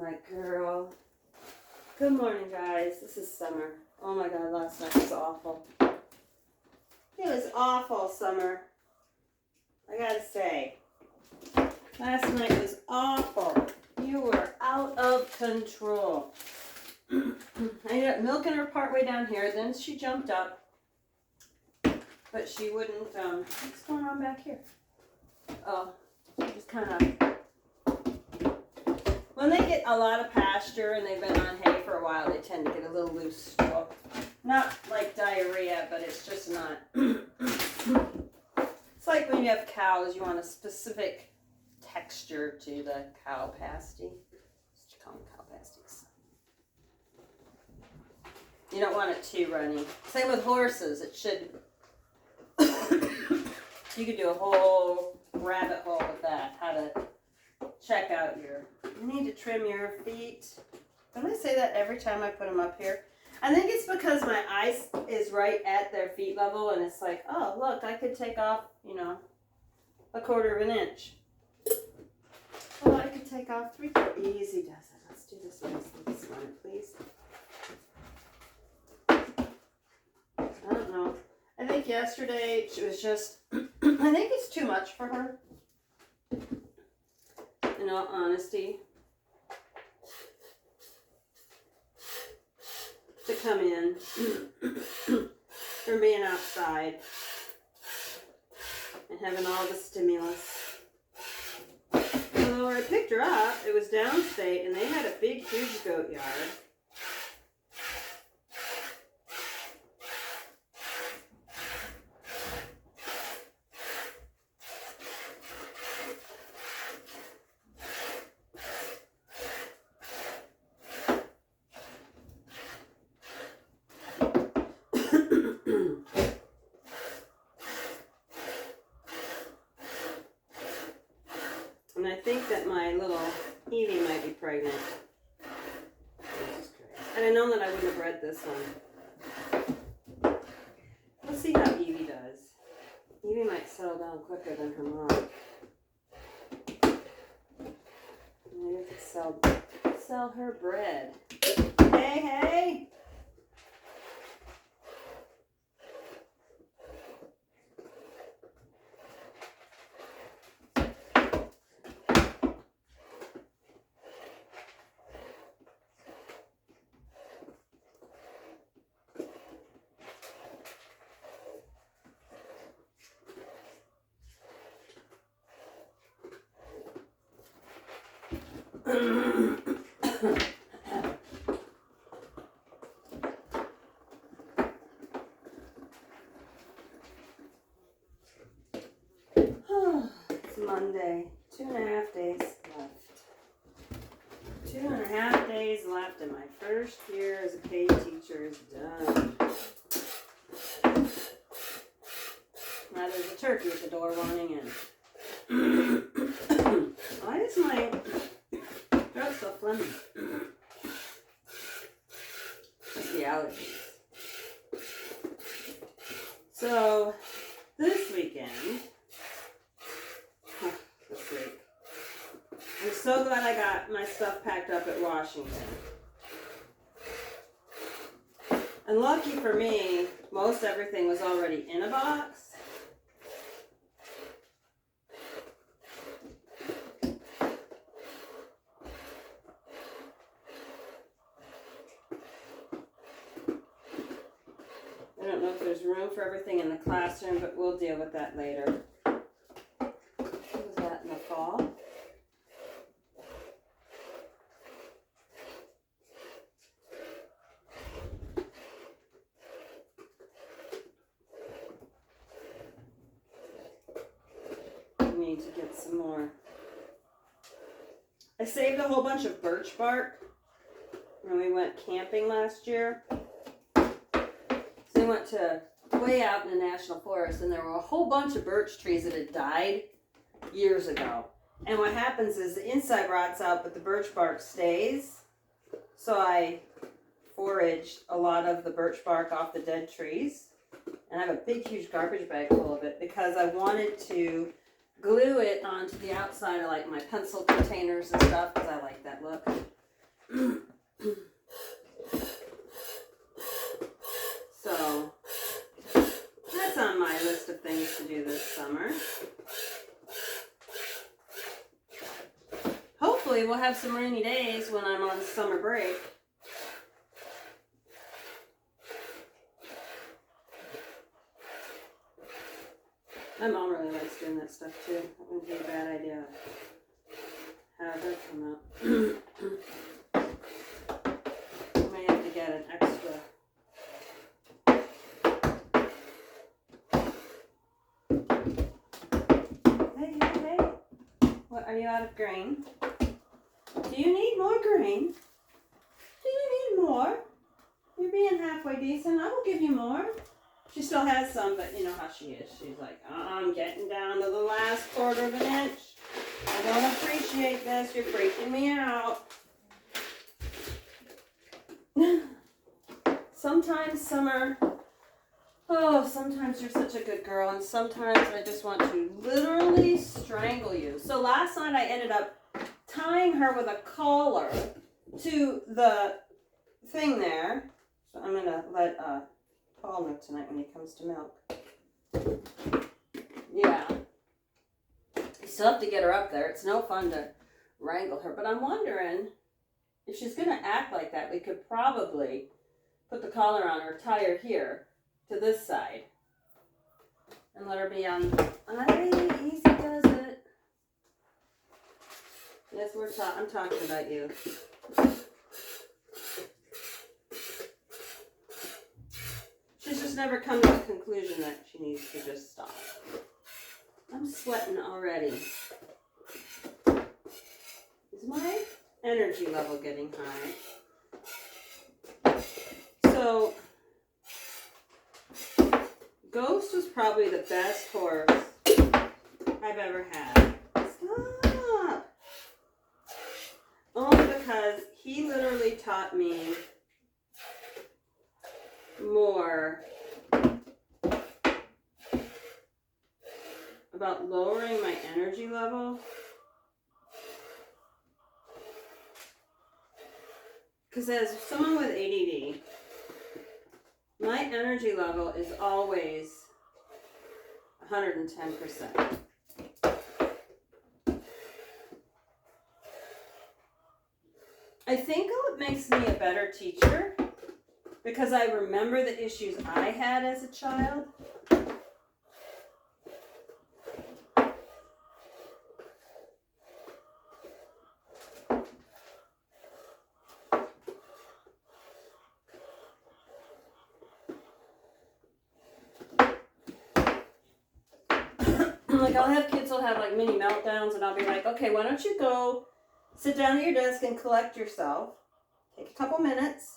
my girl. Good morning, guys. This is Summer. Oh my God, last night was awful. It was awful, Summer. I gotta say. Last night was awful. You were out of control. I ended up milking her partway down here. Then she jumped up. But she wouldn't, what's going on back here? Oh, she just kind of... When they get a lot of pasture and they've been on hay for a while, they tend to get a little loose stool. Not like diarrhea, but it's just not. It's like when you have cows, you want a specific texture to the cow pasty. Just call them cow pasties. You don't want it too runny. Same with horses. It should. You could do a whole rabbit hole with that. How to check out your. You need to trim your feet. Don't I say that every time I put them up here? I think it's because my ice is right at their feet level, and it's like, oh, look, I could take off, you know, 1/4 of an inch. Oh, I could take off 3/4. Easy does it. Let's do this nicely this morning, please. I don't know. I think yesterday she was just, I think it's too much for her. In all honesty. To come in from being outside and having all the stimulus. So I picked her up. It was downstate and they had a big, huge goat yard. And I think that my little Evie might be pregnant. And I know that I wouldn't have bred this one. We'll see how Evie does. Evie might settle down quicker than her mom. Maybe I could sell her bread. Hey, hey! It's Monday. 2.5 days left. 2.5 days left and my first year as a paid teacher is done. Now there's a turkey at the door wanting in. Why is my throat so phlegmy? That's the allergies. So, this weekend, this week, I'm so glad I got my stuff packed up at Washington. And lucky for me, most everything was already in a box. I don't know if there's room for everything in the classroom, but we'll deal with that later. What was that in the fall? We need to get some more. I saved a whole bunch of birch bark when we went camping last year. We went to way out in the national forest and there were a whole bunch of birch trees that had died years ago. And what happens is the inside rots out but the birch bark stays. So I foraged a lot of the birch bark off the dead trees. And I have a big huge garbage bag full of it because I wanted to glue it onto the outside of like my pencil containers and stuff because I like that look. we'll have some rainy days when I'm on summer break. My mom really likes doing that stuff too. That wouldn't be a bad idea. Have her come out. I may have to get an extra. Hey. What, are you out of grain? Do you need more grain? Do you need more? You're being halfway decent. I will give you more. She still has some, but you know how she is. She's like, I'm getting down to the last quarter of an inch. I don't appreciate this. You're freaking me out. Sometimes, Summer, sometimes you're such a good girl, and sometimes I just want to literally strangle you. So last night I ended up tying her with a collar to the thing there. So I'm going to let Paul know tonight when he comes to milk. Yeah. You still have to get her up there. It's no fun to wrangle her. But I'm wondering, if she's going to act like that, we could probably put the collar on her, tie her here to this side, and let her be on. Easy does it. Yes, I'm talking about you. She's just never come to the conclusion that she needs to just stop. I'm sweating already. Is my energy level getting high? So, Ghost was probably the best horse I've ever had. Stop! Only because he literally taught me more about lowering my energy level. Because as someone with ADD, my energy level is always 110%. I think it makes me a better teacher because I remember the issues I had as a child. Like, I'll have kids will have like mini meltdowns, and I'll be like, okay, why don't you go sit down at your desk and collect yourself. Take a couple minutes.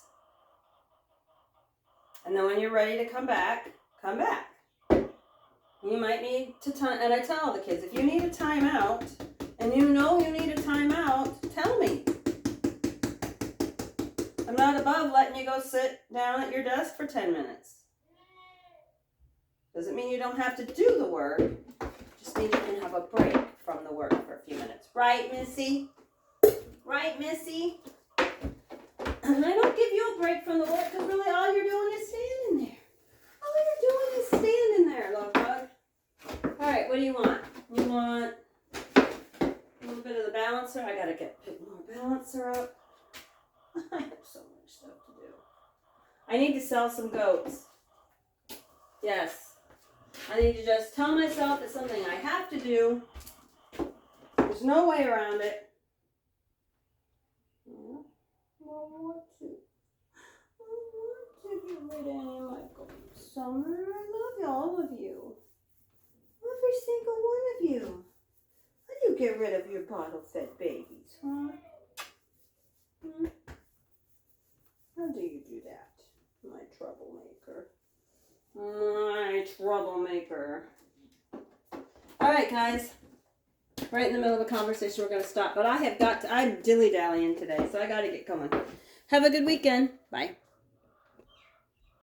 And then when you're ready to come back, come back. You might need to time, and I tell all the kids, if you need a timeout, and you know you need a timeout, tell me. I'm not above letting you go sit down at your desk for 10 minutes. Doesn't mean you don't have to do the work. Just means you can have a break from the work for a few minutes. Right, Missy? Right, Missy? And I don't give you a break from the work because really all you're doing is standing there. All you're doing is standing there, love bug. All right, what do you want? You want a little bit of the balancer? I got to pick more balancer up. I have so much stuff to do. I need to sell some goats. Yes. I need to just tell myself it's something I have to do. There's no way around it. I want to get rid of any of my goats. Summer, I love all of you. Every single one of you. How do you get rid of your bottle-fed babies, huh? How do you do that, my troublemaker? My troublemaker. All right, guys. Right in the middle of a conversation, we're going to stop. But I'm dilly-dallying today, so I got to get going. Have a good weekend. Bye.